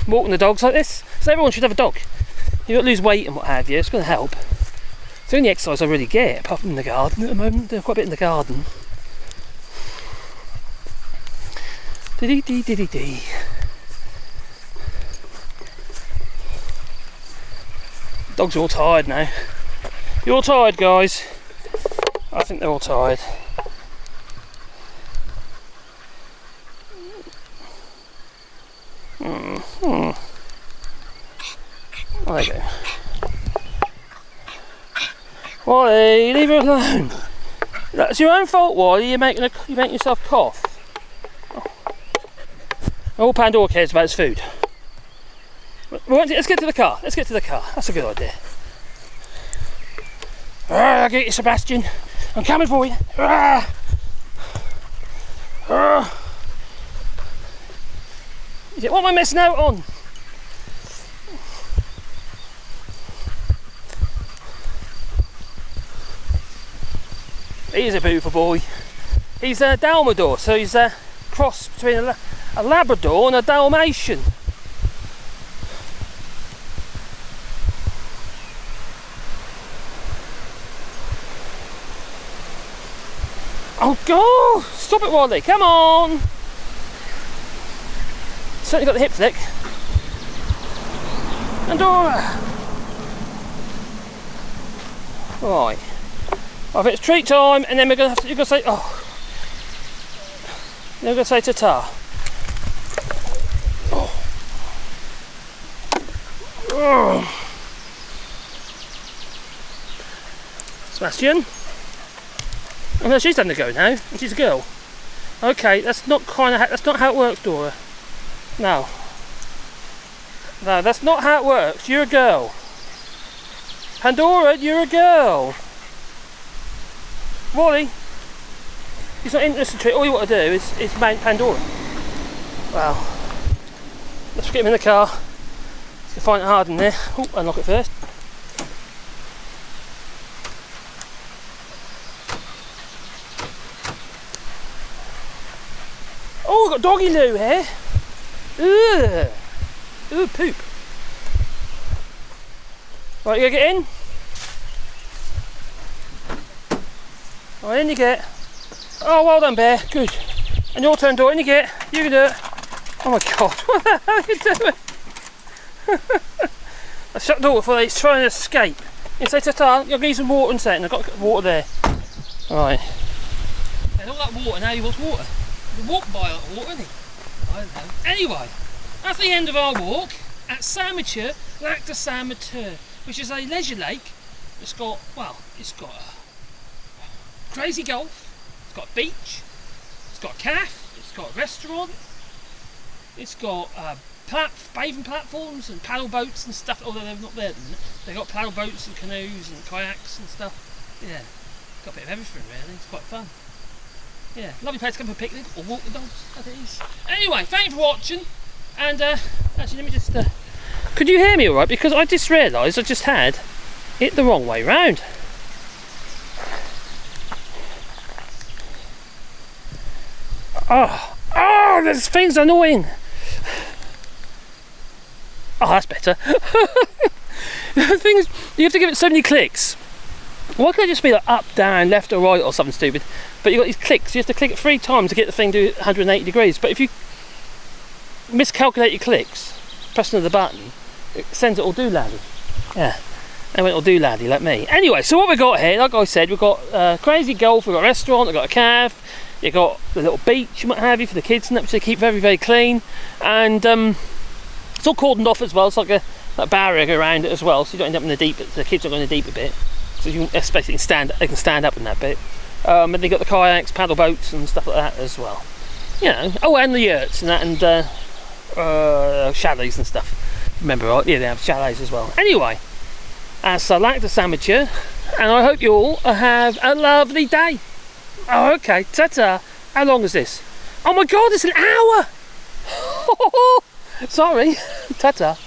walking the dogs like this. So everyone should have a dog. You've got to lose weight and what have you, it's going to help. It's the only exercise I really get, apart from in the garden at the moment. Doing quite a bit in the garden. Dee-dee-dee-dee-dee. Dogs are all tired now. You're all tired, guys. I think they're all tired. Oh, there you go. Wally, leave her alone. That's your own fault, Wally. You're making yourself cough. All Pandora cares about is food. Let's get to the car. Let's get to the car. That's a good idea. I'll get you, Sebastian. I'm coming for you. What am I missing out on? He's a beautiful boy. He's a Dalmador, so he's a cross between a Labrador and a Dalmatian. Oh God! Stop it, Wally! Come on! Certainly got the hip flick. Pandora! Right. I think it's treat time, and then we're going to you're going to say, oh. Then we're going to say ta-ta. Oh. Sebastian? Oh no, she's having a go now, and she's a girl. Okay, that's not how it works, Dora. No. No, that's not how it works. You're a girl. Pandora, you're a girl. Wally, he's not interested in it. All you want to do is mount Pandora. Well, let's get him in the car. Let's find it hard in there. Oh, unlock it first. Oh, we've got doggy loo here. Ugh. Ooh, poop. Right, you gonna get in? Right, in you get. Oh, well done, Bear. Good. And your turn, Dora. In you get. You can do it. Oh my God, what the hell are you doing? I shut the door before he's trying to escape. You say ta-ta, you'll need some water in a second. I've got water there. Right. And all that water, now he wants water. You walk by that water, isn't he? I don't know. Anyway, that's the end of our walk at Saint Mathieu, Lac de Saint Mathieu, which is a leisure lake. It's got, well, it's got crazy golf, It's got a beach, it's got a cafe, it's got a restaurant, it's got bathing platforms and paddle boats and stuff, although they're not there. They've got paddle boats and canoes and kayaks and stuff. Yeah, got a bit of everything really, it's quite fun. Yeah, lovely place to come for a picnic or walk the dogs, as it is. Anyway, thank you for watching, and actually let me just... could you hear me alright? Because I just realised I just had it the wrong way round. Oh, this thing's annoying. Oh, that's better. The thing is, you have to give it so many clicks. Why can't it just be like up, down, left or right or something stupid? But you've got these clicks, you have to click it 3 times to get the thing to 180 degrees. But if you miscalculate your clicks, pressing of the button, it sends it all doolally. Yeah, it went all doolally like me. Anyway, so what we got here, like I said, we've got crazy golf, we've got a restaurant, we've got a cafe, you've got the little beach and what have you for the kids and that, which they keep very, very clean. And it's all cordoned off as well, it's like a barrier around it as well, so you don't end up in the deep, the kids are going in the deeper bit. So you can basically they can stand up in that bit. And they've got the kayaks, paddle boats and stuff like that as well. You know, oh, and the yurts and that, and chalets and stuff. Remember, right? Yeah, they have chalets as well. Anyway, that's Lac de Saint Mathieu, and I hope you all have a lovely day. Oh, okay, ta-ta. How long is this? Oh my God, it's an hour! Sorry, ta-ta.